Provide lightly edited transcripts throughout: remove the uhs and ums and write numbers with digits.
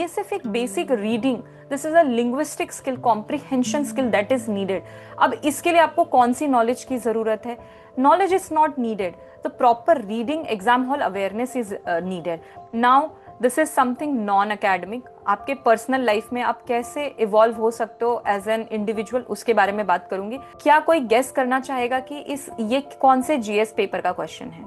ये सिर्फ एक basic reading, this is a linguistic skill, comprehension skill that is needed. अब इसके लिए आपको कौन सी नॉलेज की जरूरत है? Knowledge is not needed, the proper reading exam hall awareness is needed. Now this is something non academic, आपके personal life में आप कैसे इवॉल्व हो सकते हो एज एन इंडिविजुअल, उसके बारे में बात करूंगी। क्या कोई गेस करना चाहेगा कि ये कौन से जीएस पेपर का क्वेश्चन है?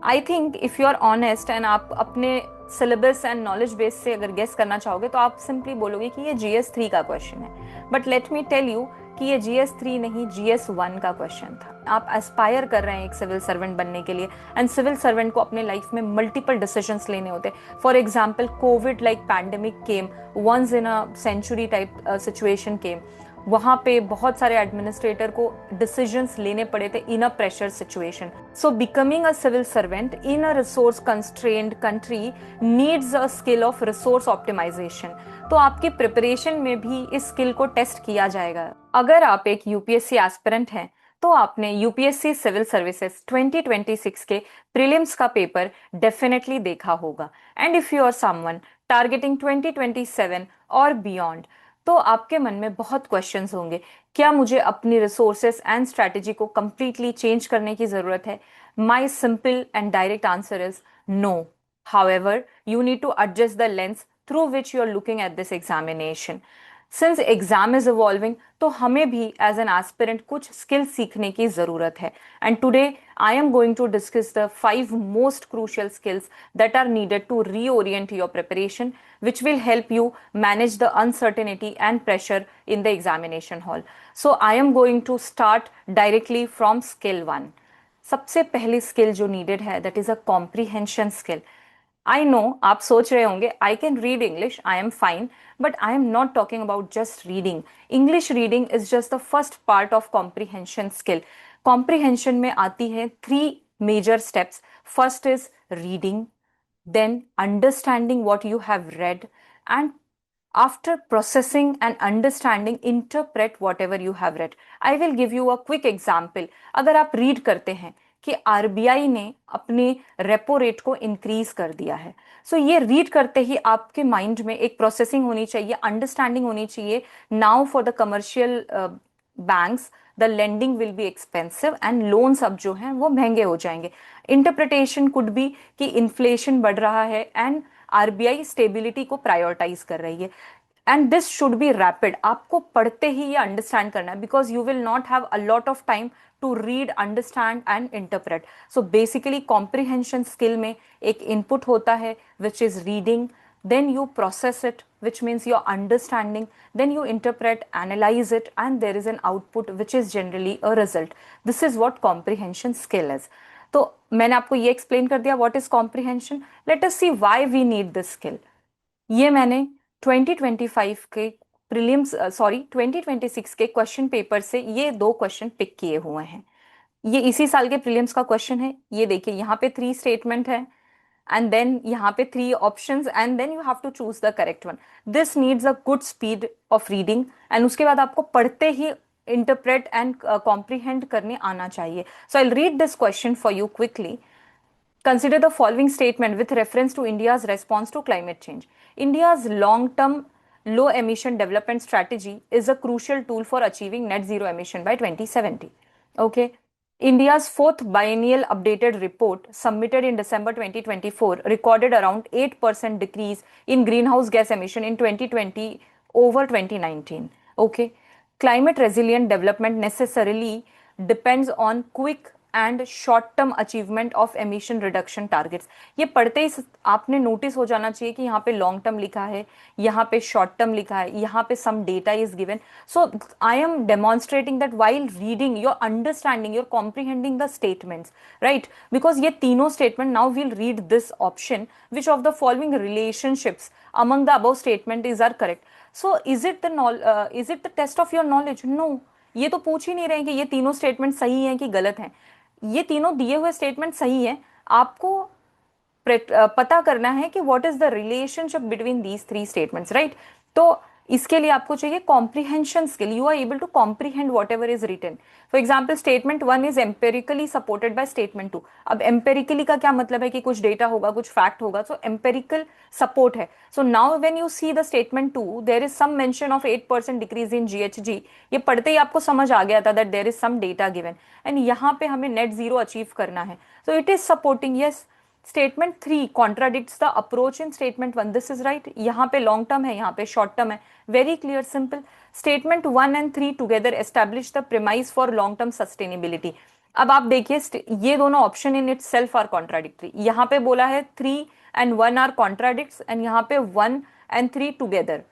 I think if you are honest and आप अपने सिलेबस एंड नॉलेज बेस से अगर गेस करना चाहोगे तो आप सिंपली बोलोगे कि ये GS3 का क्वेश्चन है। But let me tell you कि ये GS3 नहीं, GS1 का क्वेश्चन था। आप एस्पायर कर रहे हैं एक सिविल सर्वेंट बनने के लिए, एंड सिविल सर्वेंट को अपने लाइफ में मल्टीपल डिसीजंस लेने होते हैं। For example, COVID like pandemic came, once in a century type situation came. वहां पे बहुत सारे एडमिनिस्ट्रेटर को डिसीजंस लेने पड़े थे in a pressure situation. So becoming a civil servant in a resource constrained country needs a skill of resource optimisation. तो आपकी प्रिपरेशन में भी इस स्किल को टेस्ट किया जाएगा। अगर आप एक यूपीएससी एस्पिरेंट हैं तो आपने यूपीएससी सिविल सर्विसेज 2026 के प्रीलिम्स का पेपर डेफिनेटली देखा होगा। And if you are someone targeting 2027 और बियॉन्ड, तो आपके मन में बहुत क्वेश्चंस होंगे। क्या मुझे अपनी रिसोर्सेस एंड स्ट्रैटेजी को कंप्लीटली चेंज करने की जरूरत है? My simple and direct answer is no. However, you need to adjust the lens through which you are looking at this examination. Since exam is evolving, तो हमें भी as an aspirant कुछ skill सीखने की जरूरत है। And today I am going to discuss the 5 most crucial skills that are needed to reorient your preparation, which will help you manage the uncertainty and pressure in the examination hall. So I am going to start directly from skill 1. सबसे पहली skill जो needed है that is a comprehension skill. I know आप सोच रहे होंगे I can read English, I am fine, but I am not talking about just reading. English reading is just the first part of comprehension skill. Comprehension में आती है 3 major steps. First is reading, then understanding what you have read, and after processing and understanding, interpret whatever you have read. I will give you a quick example. अगर आप read करते हैं कि RBI ने अपनी रेपो रेट को increase कर दिया है, सो ये रीड करते ही आपके माइंड में एक प्रोसेसिंग होनी चाहिए, अंडरस्टैंडिंग होनी चाहिए। Now for the commercial banks the lending will be expensive and loans अब जो हैं वो महंगे हो जाएंगे। इंटरप्रिटेशन कुड बी कि इन्फ्लेशन बढ़ रहा है एंड आरबीआई स्टेबिलिटी को प्रायोरिटाइज कर रही है, and this should be rapid. आपको पढ़ते ही ये अंडरस्टैंड करना है because you will not have a lot of time to read, understand and interpret. So basically comprehension skill में एक इनपुट होता है which is reading, then you process it, which means you're understanding, then you interpret, analyze it, and there is an output which is generally a result. This is what comprehension skill is. तो मैंने आपको ये explain कर दिया what is comprehension. Let us see why we need this skill. ये मैंने 2025 के prelims 2026 के क्वेश्चन पेपर से ये 2 क्वेश्चन पिक किए हुए हैं। ये इसी साल के प्रीलिम्स का क्वेश्चन है। ये देखिए यहाँ पे 3 स्टेटमेंट है एंड देन यहाँ पे 3 options and then you have to choose the correct one. This needs a good speed of reading and उसके बाद आपको पढ़ते ही इंटरप्रेट एंड कॉम्प्रीहेंड करने आना चाहिए। So I will read this question for you quickly. Consider the following statement with reference to India's response to climate change. India's long-term low emission development strategy is a crucial tool for achieving net zero emission by 2070. Okay. India's 4th biennial updated report submitted in December 2024 recorded around 8% decrease in greenhouse gas emission in 2020 over 2019. Okay. Climate resilient development necessarily depends on quick and short term achievement of emission reduction targets. ये पढ़ते ही आपने notice हो जाना चाहिए कि यहाँ पे long term लिखा है, यहाँ पे शॉर्ट टर्म लिखा है, यहाँ पे some data is given. So I am demonstrating that while reading you're understanding, you're comprehending the statements, right? Because ये तीनों statement, now we'll read this option, which of the following relationships among the above statement is are correct. So is it the test of your knowledge? No. ये तो पूछ ही नहीं रहे कि ये तीनों स्टेटमेंट सही हैं कि गलत हैं। ये तीनों दिए हुए स्टेटमेंट सही है, आपको पता करना है कि what is the relationship between these 3 statements, right? तो इसके लिए आपको चाहिए comprehension skill, you are able to comprehend whatever is written. For example statement 1 is empirically supported by statement 2। अब एम्पेरिकली का क्या मतलब है कि कुछ डेटा होगा, कुछ फैक्ट होगा, सो एम्पेरिकल सपोर्ट है। So now when you see the statement 2 there is some mention of 8% decrease in GHG, ये पढ़ते ही आपको समझ आ गया था that there is some data given and यहाँ पे हमें नेट जीरो अचीव करना है, so it is supporting. Yes, statement 3 contradicts the approach in statement 1, this is right. यहाँ पे लॉन्ग टर्म है, यहाँ पे शॉर्ट टर्म है, very clear simple. Statement 1 and 3 together establish the premise for long term sustainability. अब आप देखिए ये दोनों option in itself are contradictory. यहाँ पे बोला है 3 एंड 1 आर कॉन्ट्राडिक्ट्स एंड यहाँ पे 1 एंड 3 टुगेदर।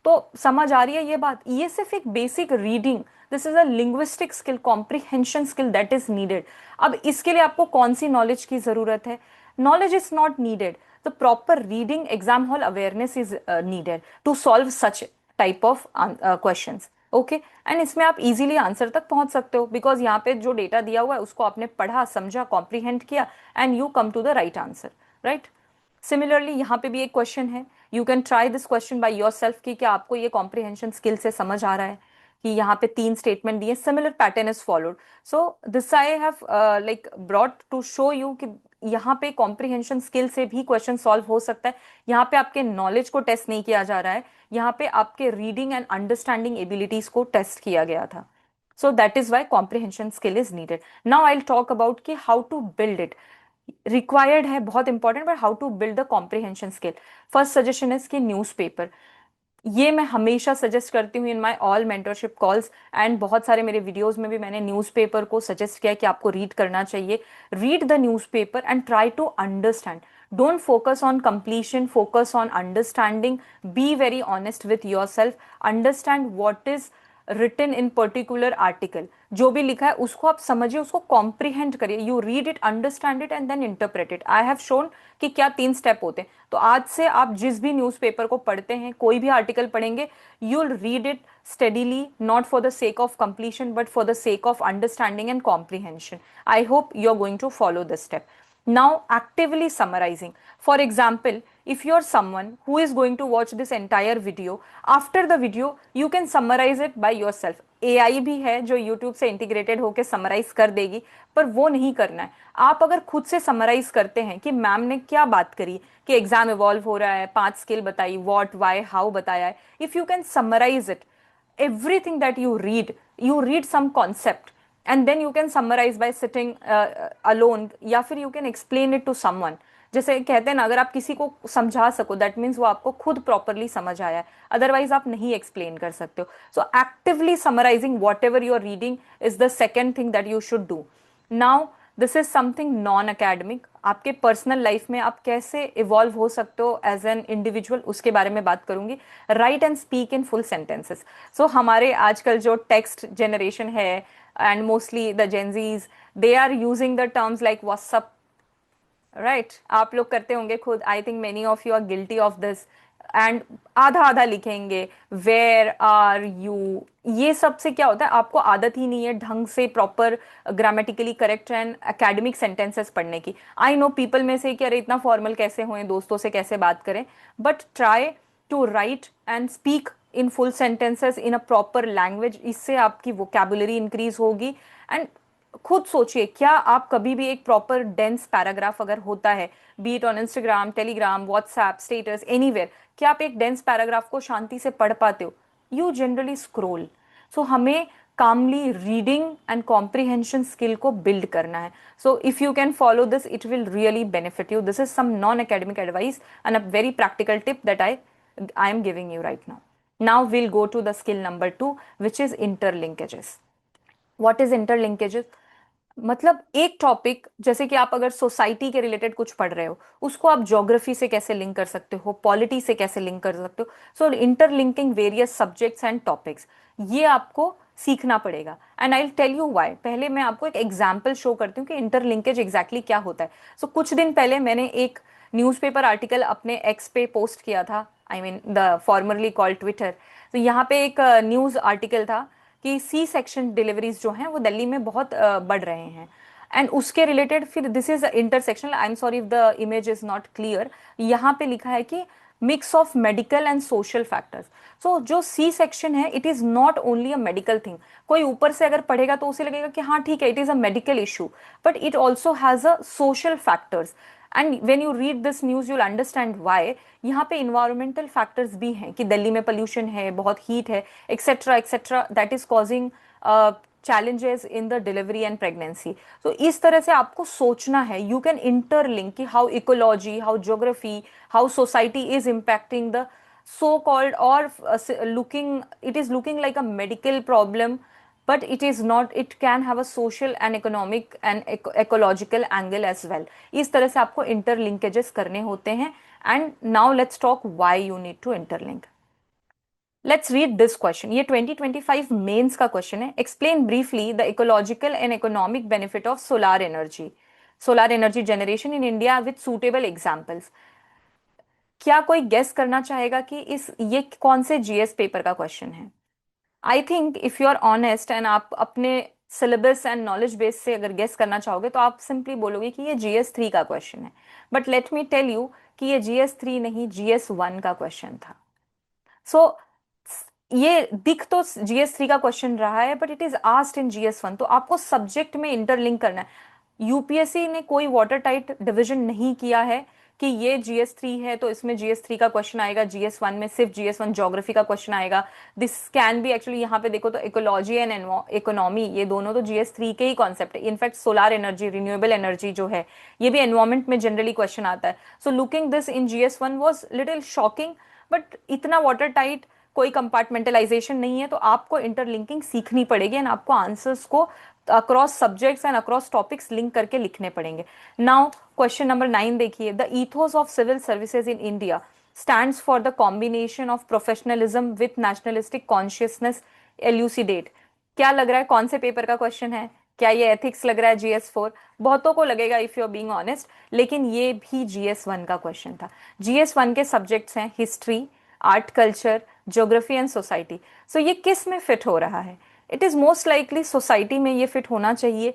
तो समझ आ रही है ये बात, ये सिर्फ एक basic reading, this is a linguistic skill, comprehension skill that is needed. अब इसके लिए आपको कौन सी नॉलेज की जरूरत है? knowledge is not needed, the proper reading exam hall awareness is needed to solve such type of questions, okay and इसमें आप इजीली आंसर तक पहुंच सकते हो बिकॉज यहाँ पे जो डेटा दिया हुआ है उसको आपने पढ़ा, समझा, कॉम्प्रीहेंड किया and you come to the right answer, right. Similarly यहाँ पे भी एक क्वेश्चन है, you can try this question by yourself कि क्या आपको ये कॉम्प्रीहेंशन स्किल से समझ आ रहा है कि यहाँ पे 3 स्टेटमेंट दिए, similar pattern is followed. So this I have like brought to show you कि यहाँ पे कॉम्प्रिहेंशन स्किल से भी क्वेश्चन सॉल्व हो सकता है। यहाँ पे आपके नॉलेज को टेस्ट नहीं किया जा रहा है, यहाँ पे आपके रीडिंग एंड अंडरस्टैंडिंग एबिलिटीज को टेस्ट किया गया था। So that is why comprehension skill is needed. Now I will talk about कि how to build it. Required है, बहुत important, but how to build the comprehension skill. First suggestion is कि newspaper, ये मैं हमेशा सजेस्ट करती हूँ in my all mentorship calls and बहुत सारे मेरे वीडियोस में भी मैंने न्यूज़पेपर को सजेस्ट किया कि आपको रीड करना चाहिए। Read the newspaper and try to understand, don't focus on completion, focus on understanding, be very honest with yourself, understand what is written in particular article, जो भी लिखा है उसको आप समझिए, उसको कॉम्प्रीहेंड करिए, you read it, understand it and then interpret it. I have shown कि क्या 3 स्टेप होते हैं। तो आज से आप जिस भी न्यूज़पेपर को पढ़ते हैं, कोई भी आर्टिकल पढ़ेंगे, you will read it steadily, not for the sake of completion but for the sake of understanding and comprehension. I hope you're going to follow this step. Now actively summarizing, for example, if you're someone who is going to watch this entire video, after the video you can summarize it by yourself. AI भी है जो YouTube से integrated होकर summarise कर देगी, पर वो नहीं करना है। आप अगर खुद से समराइज करते हैं कि मैम ने क्या बात करी, कि एग्जाम इवॉल्व हो रहा है, 5 स्किल बताई, व्हाट, व्हाई, हाउ बताया है, if you can summarise it, everything that you read some concept and then you can summarize by sitting alone, या फिर you can explain it to someone। जैसे कहते हैं ना, अगर आप किसी को समझा सको दैट मीन्स वो आपको खुद प्रॉपरली समझ आया है, अदरवाइज आप नहीं एक्सप्लेन कर सकते हो। So actively summarising whatever you are reading is the second thing that you should do. Now this is something non academic, आपके पर्सनल लाइफ में आप कैसे इवॉल्व हो सकते हो एज एन इंडिविजुअल, उसके बारे में बात करूंगी। Right and speak in full sentences. So हमारे आजकल जो टेक्स्ट जनरेशन है and mostly the Gen Zs, they are using the terms like WhatsApp, right, आप लोग करते होंगे खुद, I think many of you are guilty of this, and आधा आधा लिखेंगे, वेयर आर यू, ये सब से क्या होता है, आपको आदत ही नहीं है ढंग से proper grammatically correct and academic sentences पढ़ने की। आई नो पीपल में से कि अरे इतना फॉर्मल कैसे हुए, दोस्तों से कैसे बात करें, but try to write and speak in full sentences in a proper language, इससे आपकी वोकैबुलरी इंक्रीज होगी। एंड खुद सोचिए, क्या आप कभी भी एक प्रॉपर डेंस पैराग्राफ अगर होता है, be it on Instagram, Telegram, WhatsApp status, anywhere, क्या आप एक डेंस पैराग्राफ को शांति से पढ़ पाते हो? You generally scroll. सो हमें calmly reading and comprehension skill को बिल्ड करना है। So if you can follow this, it will really benefit you. This is some non academic advice and a very practical tip that I am giving you right now. Now we'll go to the skill number 2, which is interlinkages. What is interlinkages? मतलब एक topic, जैसे कि आप अगर society के related कुछ पढ़ रहे हो, उसको आप ज्योग्राफी से कैसे लिंक कर सकते हो, पॉलिटी से कैसे लिंक कर सकते हो। So interlinking various subjects and topics, ये आपको सीखना पड़ेगा। And I will tell you why. पहले मैं आपको एक एग्जांपल शो करती हूँ कि इंटरलिंकेज एग्जैक्टली क्या होता है। सो कुछ दिन पहले मैंने एक न्यूज़पेपर आर्टिकल अपने एक्स पे पोस्ट किया था, I mean the formerly called Twitter. तो यहाँ पे एक न्यूज़ आर्टिकल था कि सी सेक्शन डिलीवरीज जो हैं वो दिल्ली में बहुत बढ़ रहे हैं, एंड उसके रिलेटेड फिर this is intersectional, I am sorry if the image is not clear, यहाँ पे लिखा है कि mix of medical and social factors. So जो सी सेक्शन है it is not only a medical thing. कोई ऊपर से अगर पढ़ेगा तो उसे लगेगा कि हाँ ठीक है it is a medical issue, but it also has a social factors. And when you read this news you'll understand why. यहाँ पे इन्वायरमेंटल फैक्टर्स भी हैं कि दिल्ली में पोल्यूशन है, बहुत हीट है, etcetera etcetera, that is causing challenges in the delivery and pregnancy. तो इस तरह से आपको सोचना है, you can interlink कि how ecology, how geography, how society is impacting the so called or looking, it is looking like a medical problem, but it is not, it can have a social and economic and ecological angle as well. इस तरह से आपको interlinkages करने होते हैं। and now let's talk why you need to interlink. Let's read this question, ये 2025 mains का question है। Explain briefly the ecological and economic benefit of solar energy generation in India with suitable examples. क्या कोई guess करना चाहेगा कि इस ये कौन से जीएस पेपर का क्वेश्चन है? I think if you are honest and आप अपने सिलेबस एंड नॉलेज बेस से अगर गेस करना चाहोगे तो आप सिंपली बोलोगे कि ये जीएस 3 का क्वेश्चन है। But let me tell you कि ये जीएस 3 नहीं, जीएस 1 का क्वेश्चन था। सो ये दिख तो जीएस 3 का क्वेश्चन रहा है, but it is asked in GS 1। तो आपको सब्जेक्ट में इंटरलिंक करना है। यूपीएससी ने कोई वाटर टाइट डिविजन नहीं किया है कि ये जीएस 3 है तो इसमें जीएस 3 का क्वेश्चन आएगा, जीएस 1 में सिर्फ जीएस 1 ज्योग्राफी का क्वेश्चन आएगा। दिस कैन बी एक्चुअली, यहाँ पे देखो तो इकोलॉजी एंड इकोनॉमी, ये दोनों तो जीएस 3 के ही कॉन्सेप्ट है। In fact solar energy, renewable energy जो है, ये भी एनवायरमेंट में जनरली क्वेश्चन आता है। So looking this in GS 1 was little shocking, but इतना वाटर टाइट कोई कंपार्टमेंटलाइजेशन नहीं है। तो आपको इंटरलिंकिंग सीखनी पड़ेगी एंड आपको आंसर्स को across subjects and across topics link करके लिखने पड़ेंगे। नाउ क्वेश्चन नंबर 9 देखिए, the ethos of civil services in India stands for the combination of professionalism with nationalistic consciousness, elucidate. क्या लग रहा है कौन से पेपर का क्वेश्चन है? क्या ये एथिक्स लग रहा है जीएस 4? बहुतों को लगेगा if you are being honest, लेकिन ये भी जीएस 1 का क्वेश्चन था। जीएस 1 के सब्जेक्ट्स हैं history, art culture, geography and society. So ये किस में फिट हो रहा है? It is most likely society में ये फिट होना चाहिए।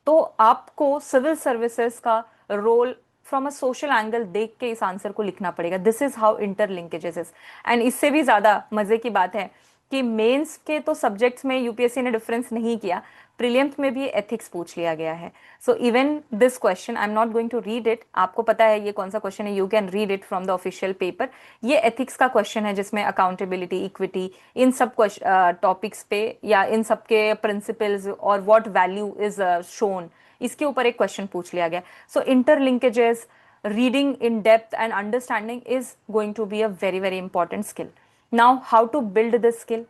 तो आपको सिविल सर्विसेज का role from a social angle देख के इस आंसर को लिखना पड़ेगा। This is how interlinkages is. And इससे भी ज्यादा मजे की बात है कि मेंस के तो सब्जेक्ट्स में यूपीएससी ने डिफरेंस नहीं किया, प्रीलिम्स में भी एथिक्स पूछ लिया गया है। So even this question I am not going to read it, आपको पता है ये कौन सा क्वेश्चन है, you can read it from the official paper. ये एथिक्स का क्वेश्चन है जिसमें अकाउंटेबिलिटी, इक्विटी, इन सब टॉपिक्स पे या इन सब के प्रिंसिपल्स और व्हाट वैल्यू इज शोन, इसके ऊपर एक क्वेश्चन पूछ लिया गया। So interlinkages, reading in depth and understanding is going to be a very very important skill. Now how to build this skill?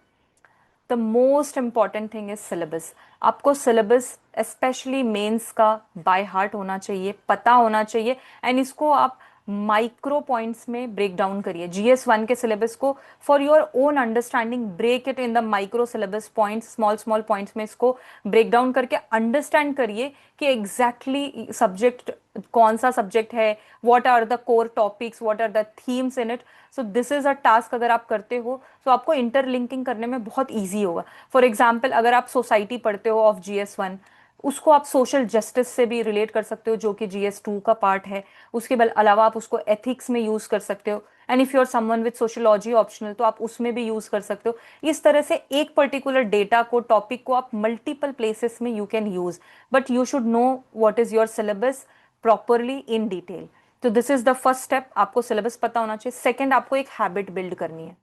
The most important thing is syllabus. आपको syllabus specially mains का by heart होना चाहिए, पता होना चाहिए, and इसको आप micro points में ब्रेक डाउन करिए। जीएस 1 के सिलेबस को for your own understanding break it in the micro syllabus points, small small points में इसको ब्रेक डाउन करके अंडरस्टैंड करिए कि एग्जैक्टली सब्जेक्ट कौन सा सब्जेक्ट है, what are the core topics, what are the themes in it. So this is a task अगर आप करते हो तो आपको इंटरलिंकिंग करने में बहुत ईजी होगा। फॉर एग्जाम्पल अगर आप सोसाइटी पढ़ते हो ऑफ जीएस 1, उसको आप सोशल जस्टिस से भी रिलेट कर सकते हो जो कि जीएस 2 का पार्ट है। उसके अलावा आप उसको एथिक्स में यूज कर सकते हो, and if you are someone with sociology optional तो आप उसमें भी यूज कर सकते हो। इस तरह से एक पर्टिकुलर डेटा को, टॉपिक को आप मल्टीपल प्लेसेस में you can use, but you should know what is your syllabus properly in detail. तो this is the first step, आपको सिलेबस पता होना चाहिए। सेकेंड, आपको एक हैबिट बिल्ड करनी है।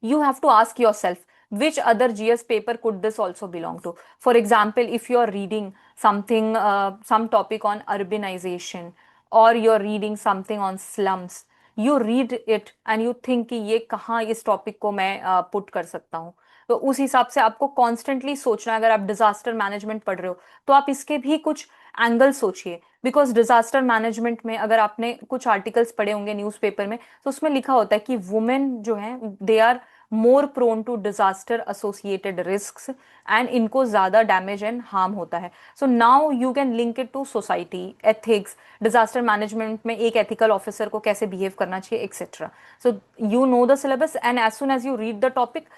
you have to ask yourself which other GS paper could this also belong to. For example, if you are reading something, some topic on urbanization, or you're reading something on slums, you read it and you think कि ये कहाँ इस topic को मैं put कर सकता हूँ। तो उस हिसाब से आपको कॉन्स्टेंटली सोचना है। अगर आप डिजास्टर मैनेजमेंट पढ़ रहे हो तो आप इसके भी कुछ एंगल सोचिए, बिकॉज डिजास्टर मैनेजमेंट में अगर आपने कुछ आर्टिकल्स पढ़े होंगे न्यूज़पेपर में तो उसमें लिखा होता है कि वुमेन जो है they are more prone to disaster associated risks, and इनको ज्यादा डैमेज एंड हार्म होता है। So now you can link it to society, ethics, disaster management में एक एथिकल ऑफिसर को कैसे बिहेव करना चाहिए, etcetera. So you know the syllabus and as soon as you read the topic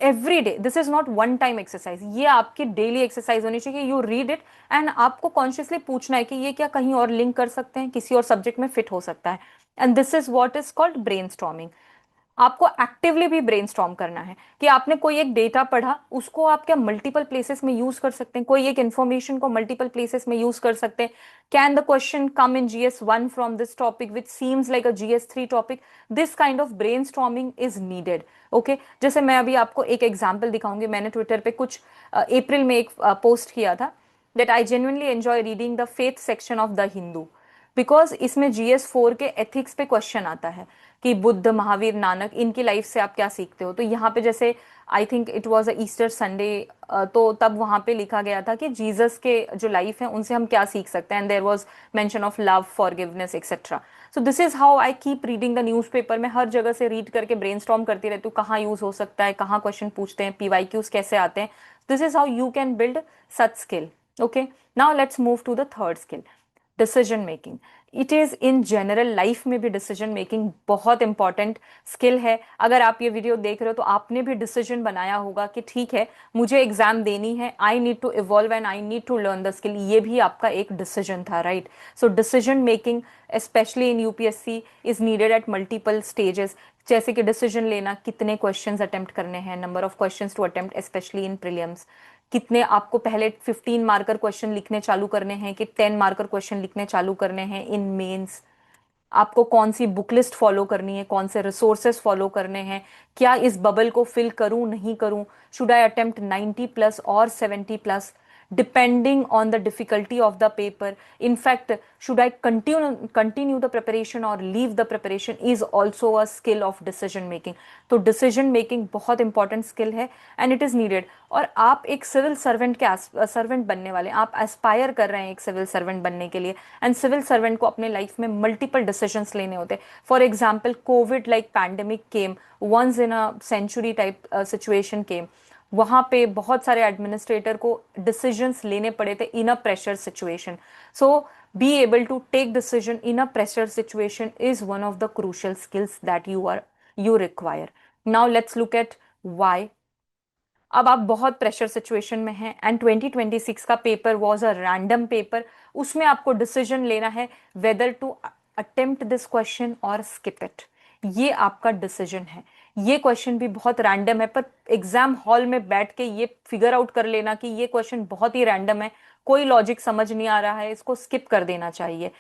every day, this is not one time exercise, ये आपकी daily exercise होनी चाहिए। यू रीड इट एंड आपको consciously पूछना है कि ये क्या कहीं और लिंक कर सकते हैं, किसी और सब्जेक्ट में फिट हो सकता है। And this is what is called brainstorming. आपको एक्टिवली भी ब्रेनस्टॉर्म करना है कि आपने कोई एक डेटा पढ़ा, उसको आप क्या मल्टीपल प्लेसेस में यूज कर सकते हैं, कोई एक इंफॉर्मेशन को मल्टीपल प्लेसेस में यूज कर सकते हैं। Can the question come in GS1 from this topic which seems like a GS3 topic? This kind of brainstorming is needed. Okay, जैसे मैं अभी आपको एक एग्जाम्पल दिखाऊंगी। मैंने ट्विटर पे कुछ अप्रैल में एक पोस्ट किया था that I genuinely enjoy reading the faith section of the Hindu, because इसमें GS4 के एथिक्स पे क्वेश्चन आता है कि बुद्ध, महावीर, नानक, इनकी लाइफ से आप क्या सीखते हो। तो यहाँ पे जैसे I think it was a Easter Sunday, तो तब वहाँ पे लिखा गया था कि जीसस के जो लाइफ है उनसे हम क्या सीख सकते हैं, and there was mention of love, forgiveness, etcetera. So this is how I keep reading the newspaper. मैं हर जगह से रीड करके ब्रेनस्टॉर्म करती रहती हूँ, कहाँ यूज हो सकता है, कहाँ क्वेश्चन पूछते हैं, PYQs कैसे आते हैं। This is how you can build such skill. Okay, now let's move to the third skill, decision making. It is in general life में भी डिसीजन मेकिंग बहुत इंपॉर्टेंट स्किल है। अगर आप ये वीडियो देख रहे हो तो आपने भी डिसीजन बनाया होगा कि ठीक है, मुझे एग्जाम देनी है, I need to evolve and I need to learn the skill. ये भी आपका एक डिसीजन था, right? So decision making specially in UPSC is needed at multiple stages. जैसे कि डिसीजन लेना, कितने क्वेश्चंस अटेम्प्ट करने हैं, number of questions to attempt specially in prelims, कितने आपको पहले 15 मार्कर क्वेश्चन लिखने चालू करने हैं कि 10 मार्कर क्वेश्चन लिखने चालू करने हैं इन मेंस, आपको कौन सी बुक लिस्ट फॉलो करनी है, कौन से रिसोर्सेस फॉलो करने हैं, क्या इस बबल को फिल करूं नहीं करूं, शुड आई अटेम्प्ट 90+ और 70+, depending on the difficulty of the paper. In fact, should I continue the preparation or leave the preparation is also a skill of decision making. तो decision making बहुत important skill है and it is needed. और आप एक civil servant के servant बनने वाले, आप एस्पायर कर रहे हैं एक सिविल सर्वेंट बनने के लिए, एंड सिविल सर्वेंट को अपने लाइफ में मल्टीपल डिसीजंस लेने होते हैं। For example, COVID like pandemic came, once in a century type situation came. वहां पे बहुत सारे एडमिनिस्ट्रेटर को डिसीजंस लेने पड़े थे in a pressure situation. So be able to take decision in a pressure situation is one of the crucial skills that you require. Now let's look at why. अब आप बहुत प्रेशर सिचुएशन में हैं and 2026 का paper was a random paper. उसमें आपको decision लेना है whether to attempt this question और स्किप इट। ये आपका डिसीजन है। ये क्वेश्चन भी बहुत रैंडम है, पर एग्जाम हॉल में बैठ के ये फिगर आउट कर लेना कि ये क्वेश्चन बहुत ही रैंडम है, कोई लॉजिक समझ नहीं आ रहा है, इसको स्किप कर देना चाहिए।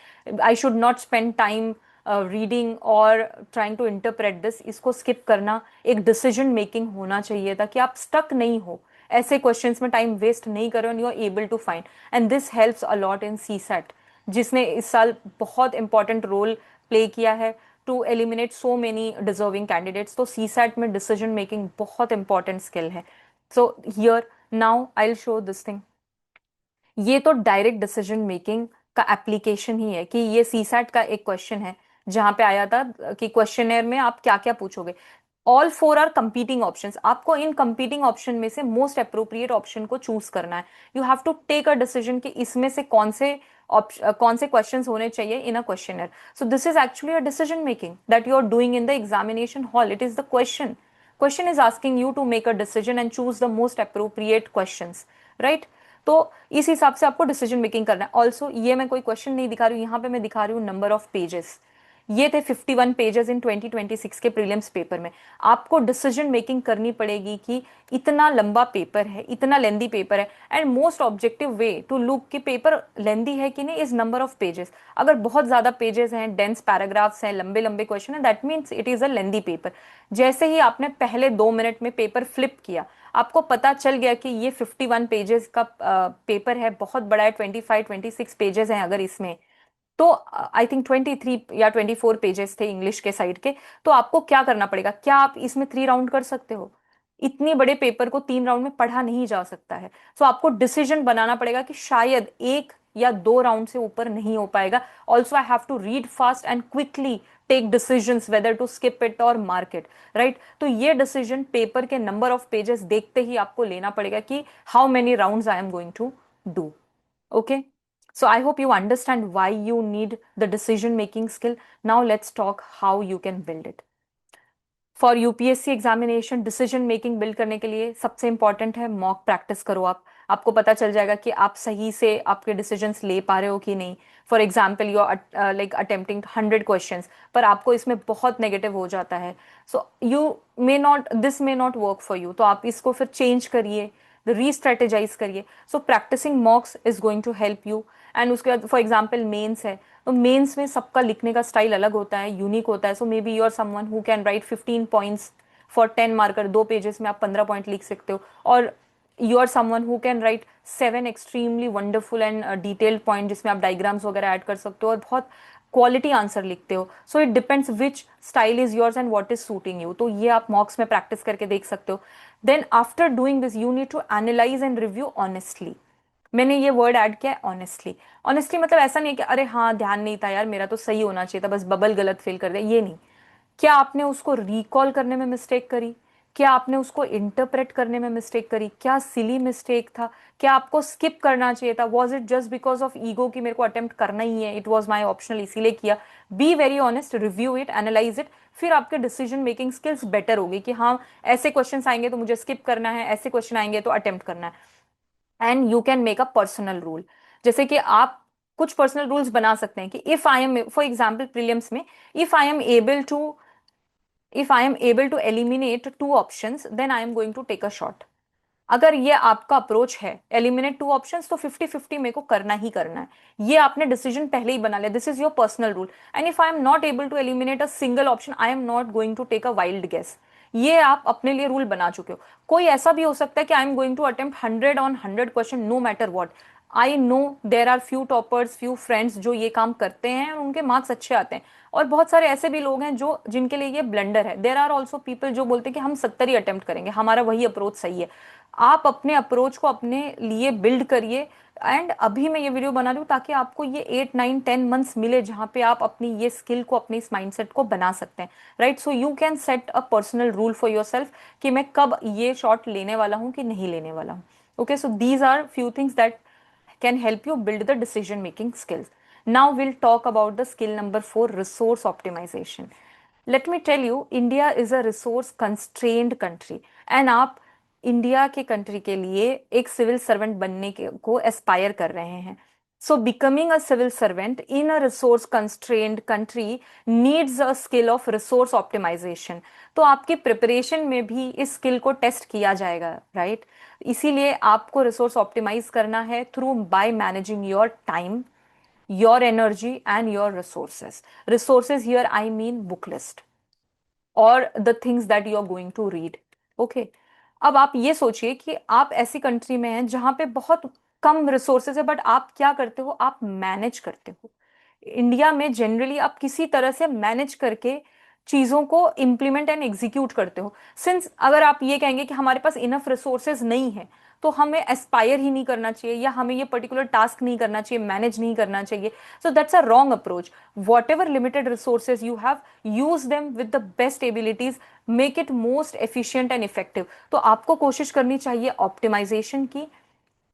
I should not spend time reading और ट्राइंग टू इंटरप्रेट दिस, इसको स्किप करना एक डिसीजन मेकिंग होना चाहिए ताकि आप स्टक नहीं हो, ऐसे क्वेश्चंस में टाइम वेस्ट नहीं करो and you are able to find. And this helps a lot in CSAT, जिसने इस साल बहुत इंपॉर्टेंट रोल प्ले किया है to eliminate so many deserving candidates. तो CSAT में डिसीजन मेकिंग बहुत इंपॉर्टेंट स्किल है। So here now I will show this thing. ये तो डायरेक्ट डिसीजन मेकिंग का एप्लीकेशन ही है कि ये CSAT का एक क्वेश्चन है जहां पे आया था कि क्वेश्चनर में आप क्या क्या पूछोगे। All four are competing options, आपको इन कंपीटिंग ऑप्शन में से मोस्ट अप्रोप्रिएट ऑप्शन को चूज करना है। You have to take a decision कि इसमें से कौन से क्वेश्चंस होने चाहिए in a questionnaire. So this is actually a decision making that you are doing in the examination hall. It is the question is asking you to make a decision and choose the most appropriate questions, right? तो इस हिसाब से आपको decision making करना है। Also ये मैं कोई क्वेश्चन नहीं दिखा रही हूँ, यहाँ पे मैं दिखा रही हूँ नंबर ऑफ पेजेस। ये थे 51 पेजेस इन 2026 के प्रीलिम्स पेपर में। आपको डिसीजन मेकिंग करनी पड़ेगी कि इतना लंबा पेपर है, इतना लेंदी पेपर है, and most objective way to look कि पेपर लेंदी है कि नहीं इज नंबर ऑफ पेजेस। अगर बहुत ज्यादा पेजेस हैं, डेंस पैराग्राफ्स हैं, लंबे लंबे क्वेश्चन है, that means it is a lengthy paper. जैसे ही आपने पहले 2 मिनट में पेपर फ्लिप किया, आपको पता चल गया कि ये 51 पेजेस का पेपर है, बहुत बड़ा है, 25-26 पेजेस हैं अगर इसमें, तो आई थिंक 23 या 24 पेजेस थे इंग्लिश के साइड के। तो आपको क्या करना पड़ेगा, क्या आप इसमें 3 राउंड कर सकते हो? इतनी बड़े पेपर को 3 राउंड में पढ़ा नहीं जा सकता है। तो आपको डिसीजन बनाना पड़ेगा कि शायद 1 या 2 राउंड से ऊपर नहीं हो पाएगा। Also I have to read fast and quickly take decisions whether to skip it और मार्क इट, राइट? तो ये डिसीजन पेपर के नंबर ऑफ पेजेस देखते ही आपको लेना पड़ेगा कि how many rounds I am going to do. Okay, so I hope you understand why you need the decision making skill. Now let's talk how you can build it. For UPSC examination decision making build करने के लिए सबसे important है mock practice करो। आपको पता चल जाएगा कि आप सही से आपके डिसीजंस ले पा रहे हो कि नहीं। For example you are like attempting 100 questions, पर आपको इसमें बहुत नेगेटिव हो जाता है, so you may not, this may not work for you, तो आप इसको फिर चेंज करिए, रीस्ट्रेटेजाइज करिए। So practising mocks is going to help you. And उसके बाद फॉर एग्जाम्पल मेंस है, तो मेंस में सबका लिखने का स्टाइल अलग होता है, यूनिक होता है। So maybe you are someone who can write 15 points for 10 marker, 2 pages में आप 15 पॉइंट लिख सकते हो, और you are someone who can write 7 extremely wonderful and detailed point जिसमें आप डायग्राम्स वगैरह ऐड कर सकते हो और बहुत क्वालिटी आंसर लिखते हो। So it depends which style is yours and what is suiting you. तो ये आप मॉक्स में प्रैक्टिस करके देख सकते हो। Then after doing this you need to analyse and review honestly. मैंने ये वर्ड ऐड किया है, ऑनेस्टली। ऑनेस्टली मतलब ऐसा नहीं है कि अरे हाँ ध्यान नहीं था यार, मेरा तो सही होना चाहिए था, बस बबल गलत फिल कर दिया, ये नहीं। क्या आपने उसको रिकॉल करने में मिस्टेक करी? क्या आपने उसको इंटरप्रेट करने में मिस्टेक करी? क्या सिली मिस्टेक था? क्या आपको स्किप करना चाहिए था? Was it just because of ego कि मेरे को अटेम्प्ट करना ही है, इट वॉज माई ऑप्शनल इसीलिए किया? B very honest, review it, analyse it. फिर आपके डिसीजन मेकिंग स्किल्स बेटर होगी कि हाँ ऐसे क्वेश्चन आएंगे तो मुझे स्किप करना है, ऐसे क्वेश्चन आएंगे तो अटेम्प्ट करना है। And you can make a personal rule, जैसे कि आप कुछ पर्सनल रूल्स बना सकते हैं कि if I am, for example prelims में, if I am able to, if I am able to eliminate two options, then I am going to take a shot। अगर ये आपका अप्रोच है, एलिमिनेट टू ऑप्शंस, तो 50-50 मेरे को करना ही करना है। ये आपने डिसीजन पहले ही बना लिया, this is your personal rule. And if I am not able to eliminate a single option, I am not going to take a wild guess. ये आप अपने लिए रूल बना चुके हो। कोई ऐसा भी हो सकता है कि I am going to attempt 100 on 100 question no matter what. I know there are few toppers, few friends जो ये काम करते हैं और उनके मार्क्स अच्छे आते हैं, और बहुत सारे ऐसे भी लोग हैं जो जिनके लिए ये ब्लंडर है। देर आर ऑल्सो पीपल जो बोलते हैं कि हम 70 ही अटेम्प्ट करेंगे, हमारा वही अप्रोच सही है। आप अपने अप्रोच को अपने लिए बिल्ड करिए। एंड अभी मैं ये वीडियो बना रही हूँ ताकि आपको ये 8 9 10 मंथ्स मिले जहाँ पे आप अपनी ये स्किल को, अपने इस माइंडसेट को बना सकते हैं, right? So you can set a personal rule for your self कि मैं कब ये शॉट लेने वाला हूँ कि नहीं लेने वाला हूँ। Okay, so these are few things that can help you build the decision making skills. Now we'll talk about the skill number 4, resource optimization. Let me tell you, India is a resource constrained country, and आप India के country के लिए एक civil servant बनने को Aspire कर रहे हैं। So becoming a civil servant in a resource constrained country needs a skill of resource optimisation. तो आपकी प्रिपरेशन में भी इस स्किल को टेस्ट किया जाएगा, राइट? इसीलिए आपको रिसोर्स ऑप्टिमाइज करना है through by managing your time, your energy and your resources. Resources here I mean book list और the things that you are going to read. Okay, अब आप ये सोचिए कि आप ऐसी कंट्री में हैं जहां पे बहुत कम रिसोर्सेज है, बट आप क्या करते हो? आप मैनेज करते हो। इंडिया में जनरली आप किसी तरह से मैनेज करके चीजों को इम्प्लीमेंट एंड एग्जीक्यूट करते हो। सिंस अगर आप ये कहेंगे कि हमारे पास इनफ रिसोर्सेज नहीं है, तो हमें एस्पायर ही नहीं करना चाहिए, या हमें ये पर्टिकुलर टास्क नहीं करना चाहिए, मैनेज नहीं करना चाहिए। So that's a wrong approach. What ever limited resources you have, use them with the best abilities, make it most efficient and effective. तो आपको कोशिश करनी चाहिए ऑप्टिमाइजेशन की,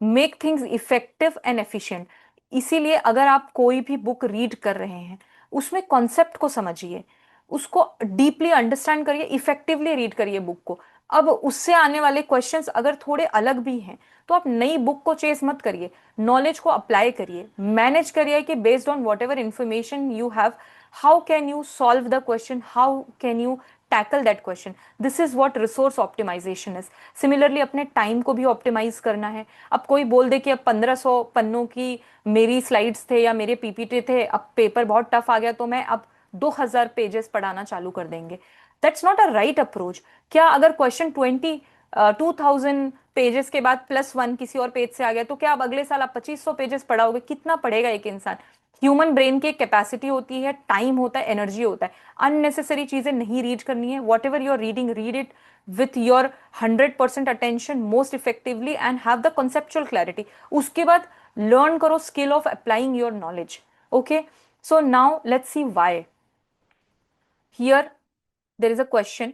make things effective and efficient. इसीलिए अगर आप कोई भी बुक रीड कर रहे हैं, उसमें कॉन्सेप्ट को समझिए, उसको डीपली अंडरस्टैंड करिए, इफेक्टिवली रीड करिए बुक को। अब उससे आने वाले क्वेश्चंस अगर थोड़े अलग भी हैं, तो आप नई बुक को चेस मत करिए, नॉलेज को अप्लाई करिए, मैनेज करिए कि based on whatever information you have, how can you solve the question, how can you tackle that question. This is what resource optimisation is. Similarly अपने time को भी optimise करना है। अब कोई बोल दे कि अब 1500 पन्नों की मेरी स्लाइड्स थे या मेरे पीपीटी थे, अब पेपर बहुत टफ आ गया तो मैं अब 2000 पेजेस पढ़ाना चालू कर देंगे। That's not a right approach. क्या अगर क्वेश्चन 2000 पेजेस के बाद +1 किसी और पेज से आ गया, तो क्या अब अगले साल आप 2500 पेजेस पढ़ाओगे? कितना पढ़ेगा एक इंसान? ह्यूमन ब्रेन की कैपेसिटी होती है, टाइम होता है, एनर्जी होता है। अननेसेसरी चीजें नहीं रीड करनी है। Whatever you're reading, read it with your 100% attention most effectively and have the conceptual clarity. उसके बाद लर्न करो skill of applying your knowledge. Okay, so now let's see why. Here there is a question,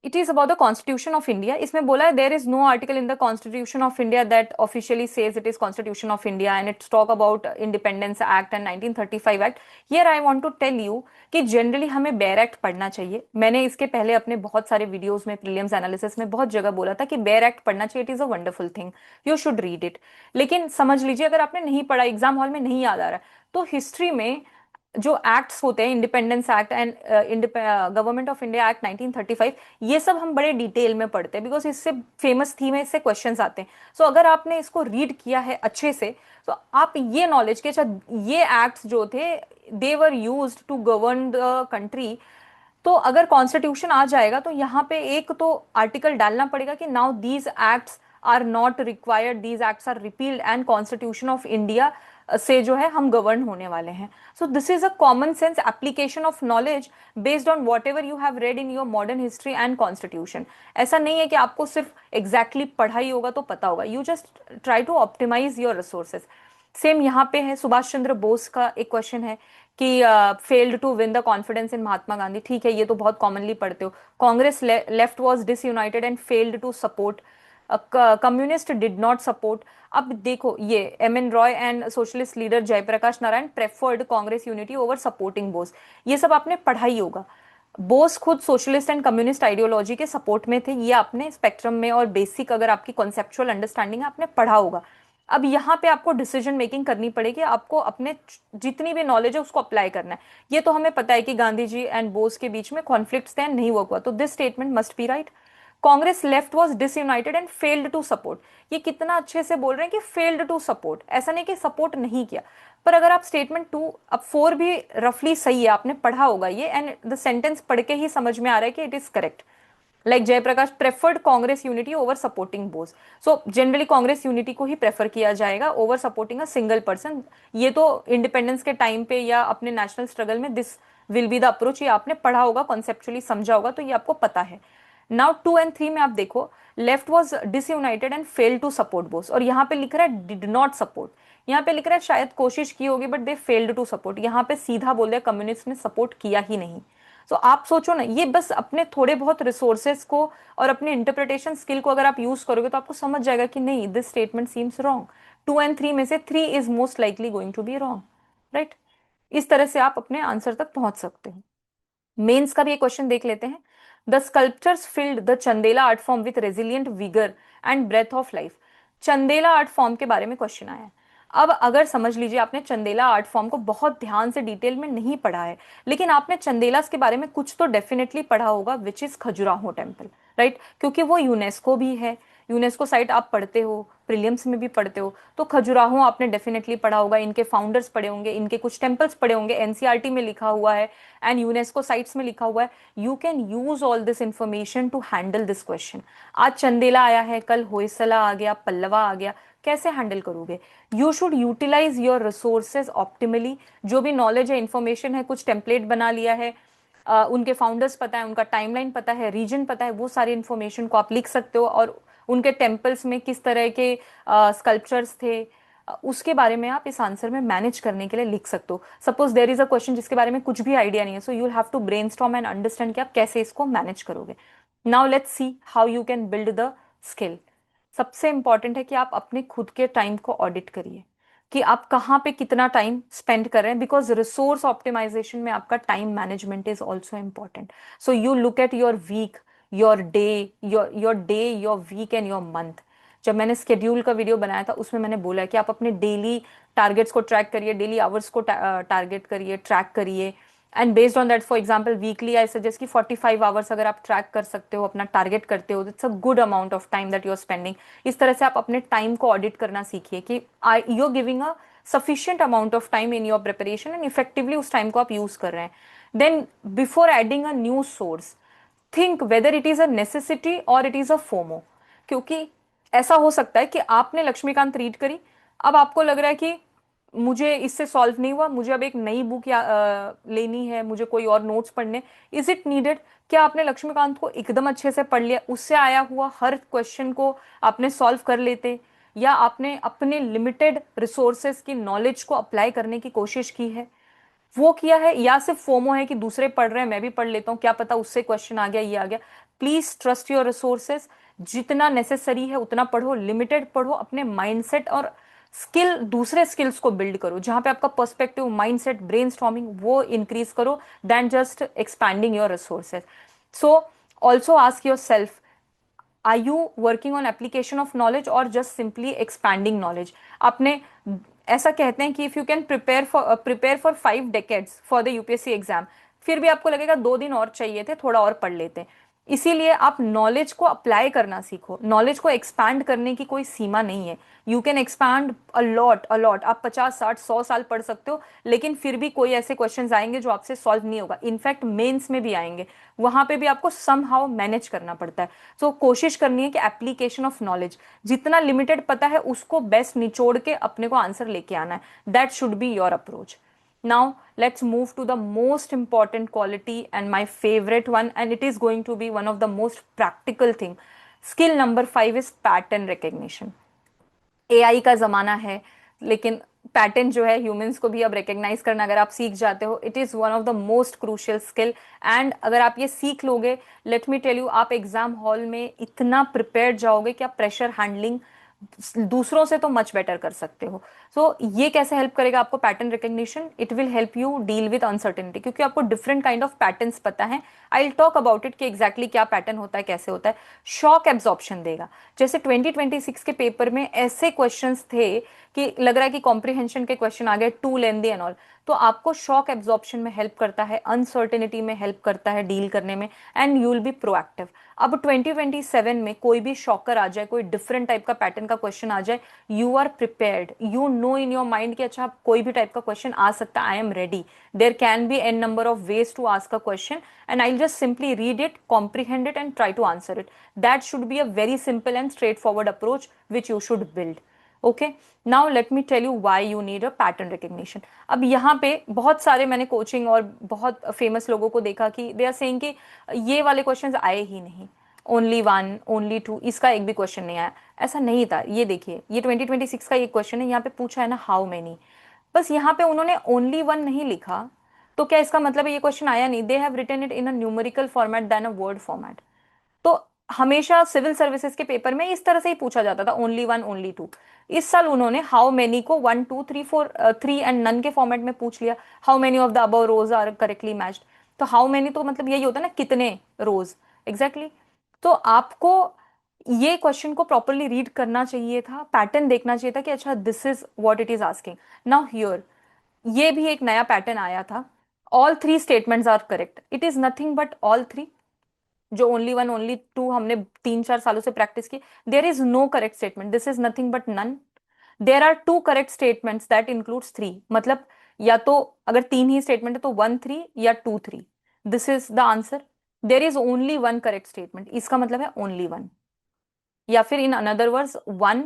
it is about the constitution of India. इसमें बोला है there is no article in the constitution of India that officially says it is constitution of India and it's talk about independence act and 1935 act. Here I want to tell you कि generally हमें bare act पढ़ना चाहिए। मैंने इसके पहले अपने बहुत सारे वीडियोस में प्रीलिम्स एनालिसिस में बहुत जगह बोला था कि बेयर एक्ट पढ़ना चाहिए, it is a wonderful thing, you should read it. लेकिन समझ लीजिए अगर आपने नहीं पढ़ा, एग्जाम हॉल में नहीं याद आ रहा है, तो हिस्ट्री में जो एक्ट्स होते हैं, independence act and government of India act 1935, ये सब हम बड़े डिटेल में पढ़ते हैं बिकॉज इससे फेमस थीम है, इससे क्वेश्चंस आते हैं। सो अगर आपने इसको रीड किया है अच्छे से तो आप ये नॉलेज के, अच्छा ये एक्ट्स जो थे they were used to govern the country, तो अगर कॉन्स्टिट्यूशन आ जाएगा तो यहाँ पे एक तो आर्टिकल डालना पड़ेगा कि now these acts are not required, these acts are repealed and constitution of India से जो है हम गवर्न होने वाले हैं। So this is a common sense application of knowledge based on whatever you have read in your modern history and constitution. ऐसा नहीं है कि आपको सिर्फ एग्जैक्टली पढ़ाई होगा तो पता होगा, you just try to optimise your resources. Same यहाँ पे है, सुभाष चंद्र बोस का एक क्वेश्चन है कि failed to win the confidence in Mahatma Gandhi. ठीक है, ये तो बहुत कॉमनली पढ़ते हो। Congress left was disunited and failed to support, communist did not support. अब देखो ये M N Roy and socialist leader Jayaprakash Narayan preferred Congress unity over supporting Bose. ये सब आपने पढ़ा ही होगा। बोस खुद सोशलिस्ट एंड कम्युनिस्ट आइडियोलॉजी के सपोर्ट में थे, ये आपने स्पेक्ट्रम में और बेसिक अगर आपकी कॉन्सेप्चुअल अंडरस्टैंडिंग है आपने पढ़ा होगा। अब यहाँ पे आपको डिसीजन मेकिंग करनी पड़ेगी, आपको अपने जितनी भी नॉलेज है उसको अप्लाई करना है। ये तो हमें पता है कि गांधी जी एंड बोस के बीच में कॉन्फ्लिक्ट्स थे, नहीं वर्क हुआ, तो this statement must be right. Congress left was disunited and failed to support, ये कितना अच्छे से बोल रहे हैं कि फेल्ड टू सपोर्ट, ऐसा नहीं कि सपोर्ट नहीं किया। पर अगर आप स्टेटमेंट टू, अब फोर भी रफली सही है, आपने पढ़ा होगा ये, एंड द सेंटेंस पढ़ के ही समझ में आ रहा है कि it is correct. Like Jayaprakash preferred Congress unity over supporting Bose. So generally Congress unity को ही प्रेफर किया जाएगा over supporting a single person. ये तो इंडिपेंडेंस के टाइम पे या अपने नेशनल स्ट्रगल में this will be the approach, ये आपने पढ़ा होगा, कॉन्सेप्चुअली समझा होगा, तो ये आपको पता है। नाउ 2 और 3 में आप देखो, left was disunited and fail to support Bose, और यहाँ पे लिख रहा है डिड नॉट सपोर्ट। यहाँ पे लिख रहा है शायद कोशिश की होगी but they failed to support, यहाँ पे सीधा बोल दिया कम्युनिस्ट ने सपोर्ट किया ही नहीं। तो आप सोचो ना, ये बस अपने थोड़े बहुत रिसोर्सेस को और अपने इंटरप्रिटेशन स्किल को अगर आप यूज करोगे तो आपको समझ जाएगा कि नहीं, दिस स्टेटमेंट सीम्स रॉन्ग। 2 और 3 में से 3 is most likely going to be wrong, right. इस तरह से आप अपने आंसर तक पहुंच सकते हो। मेंस का भी एक क्वेश्चन देख लेते हैं। The sculptures filled the Chandela art form with resilient vigour and breath of life. Chandela art form के बारे में क्वेश्चन आया है। अब अगर समझ लीजिए आपने चंदेला आर्ट फॉर्म को बहुत ध्यान से डिटेल में नहीं पढ़ा है, लेकिन आपने चंदेलास के बारे में कुछ तो डेफिनेटली पढ़ा होगा, which is Khajuraho temple, right, क्योंकि वो यूनेस्को भी है। यूनेस्को साइट आप पढ़ते हो, प्रीलिम्स में भी पढ़ते हो, तो खजुराहो आपने डेफिनेटली पढ़ा होगा, इनके फाउंडर्स पढ़े होंगे, इनके कुछ टेम्पल्स पढ़े होंगे, एनसीईआरटी में लिखा हुआ है एंड यूनेस्को साइट्स में लिखा हुआ है। You can use all this information to handle this question. आज चंदेला आया है, कल होयसला आ गया, पल्लवा आ गया, कैसे हैंडल करोगे? You should utilise your resources optimally. जो भी नॉलेज है, इंफॉर्मेशन है, कुछ टेम्पलेट बना लिया है, उनके फाउंडर्स पता है, उनका टाइमलाइन पता है, रीजन पता है, वो सारी इंफॉर्मेशन को आप लिख सकते हो, और उनके टेम्पल्स में किस तरह के स्कल्पचर्स थे, उसके बारे में आप इस आंसर में मैनेज करने के लिए लिख सकते हो। Suppose there is a question जिसके बारे में कुछ भी आइडिया नहीं है, so you have to brainstorm and understand कि आप कैसे इसको मैनेज करोगे। Now let's see how you can build the skill. सबसे इंपॉर्टेंट है कि आप अपने खुद के टाइम को ऑडिट करिए कि आप कहाँ पे कितना टाइम स्पेंड कर रहे हैं, बिकॉज रिसोर्स ऑप्टिमाइजेशन में आपका time management is also important. So you look at your week, your day, your week and your month. जब मैंने स्केड्यूल का वीडियो बनाया था उसमें मैंने बोला है कि आप अपने डेली टारगेट्स को ट्रैक करिए, डेली आवर्स को टारगेट करिए, ट्रैक करिए, and based on that, for example weekly I suggest कि 45 आवर्स अगर आप ट्रैक कर सकते हो, अपना टारगेट करते हो, it's a good amount of time that you are spending. इस तरह से आप अपने टाइम को ऑडिट करना सीखिए कि you are giving a sufficient amount of time in your preparation and effectively उस टाइम को आप यूज कर रहे हैं। Then before adding a new source, think whether it is a necessity और इट इज अ फोमो। क्योंकि ऐसा हो सकता है कि आपने लक्ष्मीकांत रीड करी, अब आपको लग रहा है कि मुझे इससे सॉल्व नहीं हुआ, मुझे अब एक नई बुक लेनी है, मुझे कोई और नोट्स पढ़ने। Is it needed? क्या आपने लक्ष्मीकांत को एकदम अच्छे से पढ़ लिया, उससे आया हुआ हर क्वेश्चन को आपने सॉल्व कर लेते, या आपने अपने लिमिटेड रिसोर्सेज की नॉलेज को अप्लाई करने की कोशिश की है? वो किया है, या सिर्फ फोमो है कि दूसरे पढ़ रहे हैं मैं भी पढ़ लेता हूँ, क्या पता उससे क्वेश्चन आ गया, ये आ गया। प्लीज ट्रस्ट योर रिसोर्सेज, जितना नेसेसरी है उतना पढ़ो, लिमिटेड पढ़ो, अपने माइंडसेट और स्किल, दूसरे स्किल्स को बिल्ड करो जहां पे आपका पर्सपेक्टिव, माइंडसेट, ब्रेनस्टॉर्मिंग वो इंक्रीज करो, then just expanding your resources. So also ask yourself, are you working on application of knowledge और जस्ट सिंपली एक्सपैंडिंग नॉलेज? आपने, ऐसा कहते हैं कि if you can prepare for 5 decades for the UPSC exam, फिर भी आपको लगेगा 2 दिन और चाहिए थे, थोड़ा और पढ़ लेते। इसीलिए आप नॉलेज को अप्लाई करना सीखो, नॉलेज को एक्सपैंड करने की कोई सीमा नहीं है। यू कैन एक्सपैंड अलॉट, आप 50 60 100 साल पढ़ सकते हो, लेकिन फिर भी कोई ऐसे क्वेश्चंस आएंगे जो आपसे सॉल्व नहीं होगा, इनफैक्ट मेंस में भी आएंगे, वहां पे भी आपको सम हाउ मैनेज करना पड़ता है। तो कोशिश करनी है कि एप्लीकेशन ऑफ नॉलेज, जितना लिमिटेड पता है उसको बेस्ट निचोड़ के अपने को आंसर लेके आना है, that should be your approach. Now let's move to the most important quality and my favorite one, and it is going to be one of the most practical thing. Skill number 5 is pattern recognition. AI का जमाना है, लेकिन pattern जो है humans को भी अब recognise करना अगर आप सीख जाते हो, it is one of the most crucial skill. And अगर आप ये सीख लोगे, लेट मी टेल यू, आप एग्जाम हॉल में इतना प्रिपेयर्ड जाओगे कि आप प्रेशर हैंडलिंग दूसरों से तो मच बेटर कर सकते हो। सो ये कैसे हेल्प करेगा आपको pattern recognition? It will help you deal with uncertainty, क्योंकि आपको डिफरेंट काइंड ऑफ पैटर्न्स पता है। आई विल टॉक अबाउट इट कि एग्जैक्टली क्या पैटर्न होता है, कैसे होता है। शॉक एब्जॉर्प्शन देगा, जैसे 2026 के पेपर में ऐसे क्वेश्चंस थे कि लग रहा है कि कॉम्प्रिहेंशन के क्वेश्चन आ गए, टू लेंदी एंड ऑल। तो आपको शॉक एब्जॉर्प्शन में हेल्प करता है, अनसर्टेनिटी में हेल्प करता है डील करने में, and you will be proactive. अब 2027 में कोई भी शॉकर आ जाए, कोई डिफरेंट टाइप का पैटर्न का क्वेश्चन आ जाए, you are prepared, you know in your mind कि अच्छा कोई भी टाइप का क्वेश्चन आ सकता है, I am ready, there can be n number of ways to ask a question, and I'll just simply read it, comprehend it, and try to answer it. That should be a very simple and straightforward approach which you should build. Okay, now let me tell you why you need a pattern recognition. अब यहाँ पे बहुत सारे मैंने coaching और बहुत famous लोगों को देखा कि दे आर सेइंग कि ये वाले क्वेश्चंस आए ही नहीं, ओनली 1 ओनली 2, इसका एक भी क्वेश्चन नहीं आया। ऐसा नहीं था, ये देखिए, ये 2026 का एक क्वेश्चन है, यहाँ पे पूछा है ना हाउ मेनी, बस यहाँ पे उन्होंने ओनली 1 नहीं लिखा, तो क्या इसका मतलब है ये क्वेश्चन आया नहीं? They have written it in a numerical format then a word format. तो हमेशा सिविल सर्विसेज के पेपर में इस तरह से ही पूछा जाता था, ओनली 1 ओनली 2। इस साल उन्होंने हाउ मेनी को 1 2 3 4 3 एंड नन के फॉर्मेट में पूछ लिया। How many of the above rows are correctly matched, तो हाउ मेनी तो मतलब यही होता है ना, कितने रोज एग्जैक्टली exactly। तो आपको ये क्वेश्चन को प्रॉपरली रीड करना चाहिए था, पैटर्न देखना चाहिए था कि अच्छा this is what it is asking. Now here, ये भी एक नया पैटर्न आया था, all 3 statements are correct, it is nothing but all 3। जो ओनली 1 ओनली 2 हमने 3 4 सालों से प्रैक्टिस की, there is no correct statement, this is nothing but none. There are 2 correct statements that includes 3, मतलब या तो अगर 3 ही स्टेटमेंट है तो 1 3 या 2 3, this is the answer. There is only 1 correct statement, इसका मतलब है ओनली 1, या फिर इन अनदर वर्ड्स 1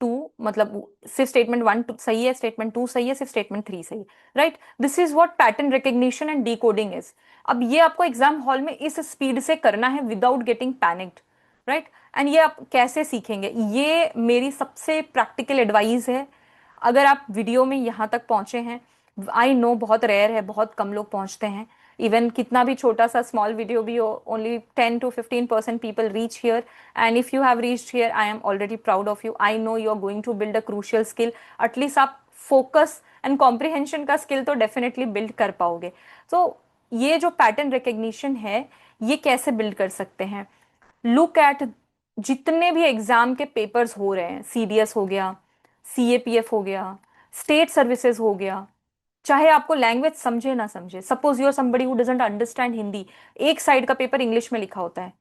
2, मतलब सिर्फ स्टेटमेंट 1 सही है, स्टेटमेंट 2 सही है, सिर्फ स्टेटमेंट 3 सही है, right? This is what pattern recognition and decoding is. अब ये आपको एग्जाम हॉल में इस स्पीड से करना है without getting panicked, right? And ये आप कैसे सीखेंगे, ये मेरी सबसे प्रैक्टिकल एडवाइस है। अगर आप वीडियो में यहाँ तक पहुंचे हैं, आई नो बहुत रेयर है, बहुत कम लोग पहुंचते हैं, इवन कितना भी छोटा सा स्मॉल वीडियो भी हो, only 10 to 15% people reach here, and if you have reached here I am already proud of you. I know you are going to build a crucial skill, at least आप focus and comprehension का skill तो definitely build कर पाओगे। तो ये जो pattern recognition है, ये कैसे बिल्ड कर सकते हैं? लुक एट जितने भी एग्जाम के पेपर्स हो रहे हैं, सीडीएस हो गया, सीएपीएफ हो गया, स्टेट सर्विसेज हो गया, चाहे आपको लैंग्वेज समझे ना समझे, suppose you are somebody who doesn't understand Hindi, एक साइड का पेपर इंग्लिश में लिखा होता है।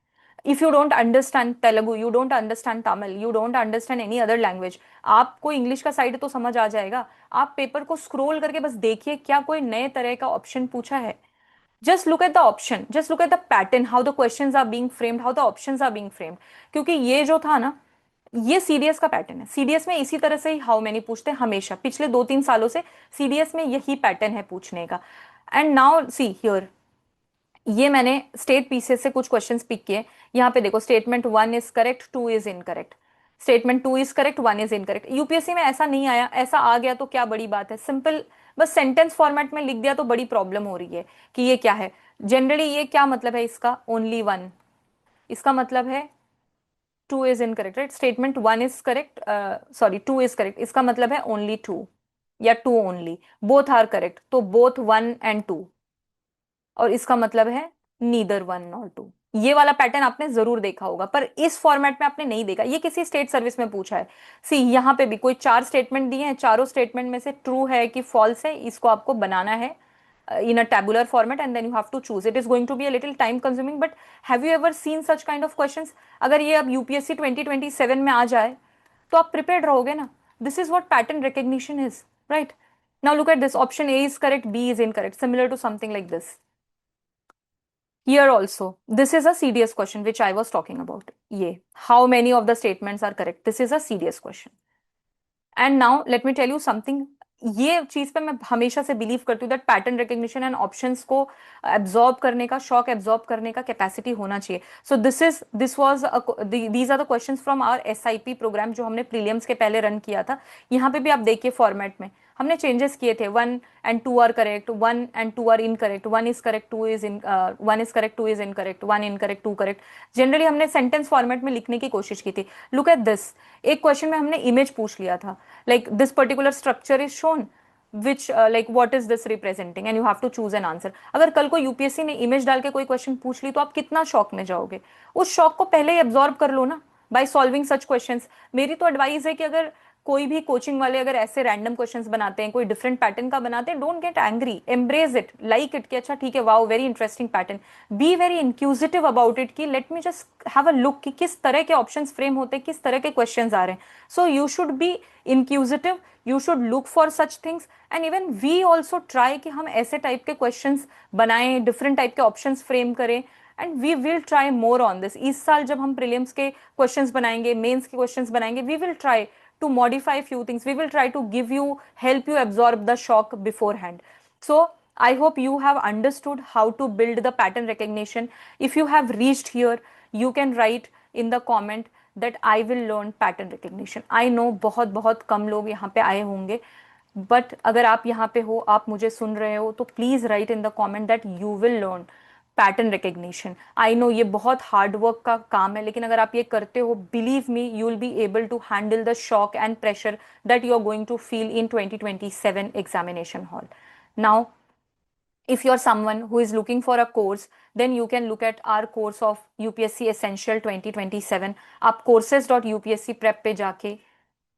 If you don't understand Telugu, you don't understand Tamil, you don't understand any other language, आपको इंग्लिश का साइड तो समझ आ जाएगा। आप पेपर को स्क्रोल करके बस देखिए क्या कोई नए तरह का ऑप्शन पूछा है। just look at the option, just look at the pattern, how the questions are being framed, how the options are being framed। क्योंकि ये जो था ना, ये सीडीएस का पैटर्न है, सीडीएस में इसी तरह से ही हाउ मेनी पूछते हैं हमेशा, पिछले 2 3 सालों से सीडीएस में यही पैटर्न है पूछने का। एंड नाउ सी हियर, ये मैंने स्टेट पीसीएस से कुछ क्वेश्चंस पिक किए। यहाँ पे देखो, statement 1 is correct, 2 is incorrect, statement 2 is correct, 1 is incorrect. UPSC में ऐसा नहीं आया, ऐसा आ गया तो क्या बड़ी बात है, सिंपल बस सेंटेंस फॉर्मेट में लिख दिया तो बड़ी प्रॉब्लम हो रही है कि ये क्या है। जनरली ये क्या मतलब है इसका, ओनली वन, इसका मतलब है two is incorrect, right. Statement one is correct, sorry two is correct, इसका मतलब है ओनली टू या two only. Both are correct, तो बोथ वन एंड टू, और इसका मतलब है नीदर वन नॉर टू। ये वाला पैटर्न आपने जरूर देखा होगा, पर इस फॉर्मेट में आपने नहीं देखा। ये किसी स्टेट सर्विस में पूछा है। सी यहाँ पे भी कोई चार स्टेटमेंट दिए हैं, चारों स्टेटमेंट में से ट्रू है कि फॉल्स है, इसको आपको बनाना है in a tabular format and then you have to choose. It is going to be a little time consuming, but have you ever seen such kind of questions? अगर ये अब यूपीएससी 2027 में आ जाए तो आप प्रिपेयर्ड रहोगे ना। This is what pattern recognition is, right. Now look at this, option A is correct, B is incorrect, similar to something like this. Here also, this is a CDS question which I was talking about. ये, how many of the statements are correct? This is a CDS question. And now let me tell you something. ये चीज पे मैं हमेशा से believe करती हूँ that pattern recognition and options को एब्जॉर्ब करने का, शॉक एब्जॉर्ब करने का कैपेसिटी होना चाहिए। So this was these are the questions from our SIP programme जो हमने प्रीलियम्स के पहले रन किया था। यहाँ पे भी आप देखिए फॉर्मेट में हमने चेंजेस किए थे, one and two are correct, one and two are incorrect, one is correct, two is in, one is correct, two is incorrect, one incorrect, two correct. Generally हमने सेंटेंस फॉर्मेट में लिखने की कोशिश की थी। लुक एट दिस, एक question में हमने इमेज पूछ लिया था, like this particular structure is shown which like what is this representing and you have to choose an answer। अगर कल को यूपीएससी ने इमेज डाल के कोई क्वेश्चन पूछ ली तो आप कितना शॉक में जाओगे। उस शॉक को पहले ही एब्जॉर्ब कर लो ना बाय सॉल्विंग सच क्वेश्चंस। मेरी तो एडवाइस है कि अगर कोई भी कोचिंग वाले अगर ऐसे रैंडम क्वेश्चंस बनाते हैं, कोई डिफरेंट पैटर्न का बनाते हैं, don't get angry, embrace it, like it कि अच्छा ठीक है, wow very interesting pattern. Be very inquisitive about it कि let me just have a look कि किस तरह के ऑप्शंस फ्रेम होते हैं, किस तरह के क्वेश्चंस आ रहे हैं। So you should be inquisitive, you should look for such things and even we also try कि हम ऐसे टाइप के क्वेश्चंस बनाएं, डिफरेंट टाइप के ऑप्शंस फ्रेम करें, and we will try more on this. इस साल जब हम प्रीलिम्स के क्वेश्चंस बनाएंगे, मेंस के क्वेश्चंस बनाएंगे, we will try to modify few things, we will try to give you, help you absorb the shock beforehand. So I hope you have understood how to build the pattern recognition. If you have reached here, you can write in the comment that I will learn pattern recognition. I know बहुत बहुत कम लोग यहाँ पे आए होंगे, but अगर आप यहाँ पे हो, आप मुझे सुन रहे हो, तो please right in the comment that you will learn pattern recognition. I know ये बहुत हार्ड वर्क का काम है, लेकिन अगर आप ये करते हो, believe me, you will be able to handle the shock and pressure that you are going to feel in 2027 examination hall. Now if you're someone who is looking for a course, then you can look at our course of UPSC Essential 2027। आप courses.upscprep पे जाके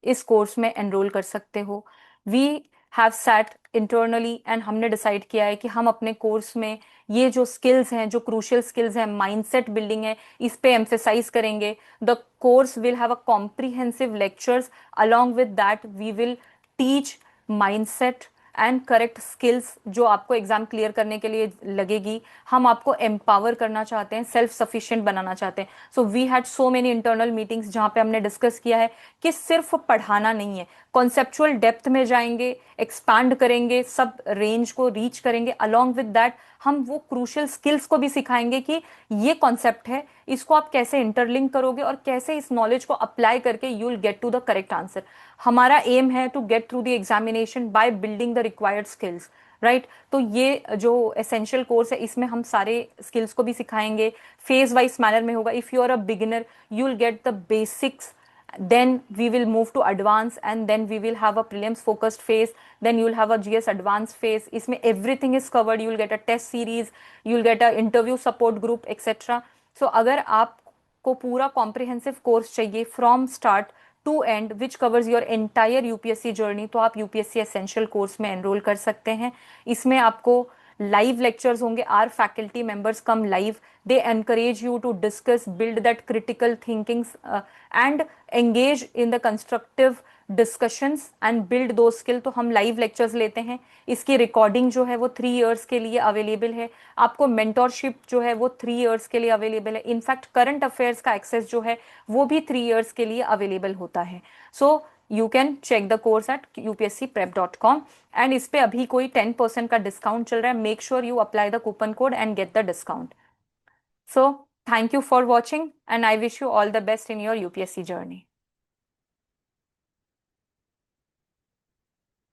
इस course में enrol कर सकते हो। We have sat internally and हमने decide किया है कि हम अपने कोर्स में ये जो स्किल्स हैं, जो क्रूशियल स्किल्स हैं, माइंडसेट बिल्डिंग है, इस पे एम्फेसाइज करेंगे। The course will have a comprehensive lectures, along with that we will teach mindset and correct skills जो आपको एग्जाम क्लियर करने के लिए लगेगी। हम आपको एम्पावर करना चाहते हैं, सेल्फ सफिशिएंट बनाना चाहते हैं। So we had so many internal meetings जहां पे हमने डिस्कस किया है कि सिर्फ पढ़ाना नहीं है, कॉन्सेप्चुअल डेप्थ में जाएंगे, एक्सपांड करेंगे, सब रेंज को रीच करेंगे। अलॉन्ग विद दैट हम वो क्रूशियल स्किल्स को भी सिखाएंगे कि ये कॉन्सेप्ट है, इसको आप कैसे इंटरलिंक करोगे और कैसे इस नॉलेज को अप्लाई करके you will get to the correct answer. हमारा एम है to get through the examination by building the required skills, right. तो ये जो एसेंशियल कोर्स है, इसमें हम सारे स्किल्स को भी सिखाएंगे, फेज वाइज मैनर में होगा। If you are a beginner, you will get the basics, then we will move to advance, and then we will have a prelims focused phase, then you will have a GS advanced phase। इसमें everything is covered, you will get a test series, you will get a interview support group etc। so अगर आपको पूरा comprehensive course चाहिए from start to end which covers your entire UPSC journey, तो आप UPSC essential course में enrol कर सकते हैं। इसमें आपको लाइव लेक्चर्स होंगे, our faculty members come live, they encourage you to discuss, build that critical thinking and engage in the constructive discussions and build those skills। तो हम लाइव लेक्चर्स लेते हैं, इसकी रिकॉर्डिंग जो है वो 3 इयर्स के लिए अवेलेबल है। आपको मेंटोरशिप जो है वो 3 इयर्स के लिए अवेलेबल है। इनफैक्ट करंट अफेयर्स का एक्सेस जो है वो भी 3 इयर्स के लिए अवेलेबल होता है। So you can check the course at upscprep.com and इस पे अभी कोई 10% का डिस्काउंट चल रहा है। Make sure you apply the coupon code and get the discount. So, thank you for watching and I wish you all the best in your UPSC journey.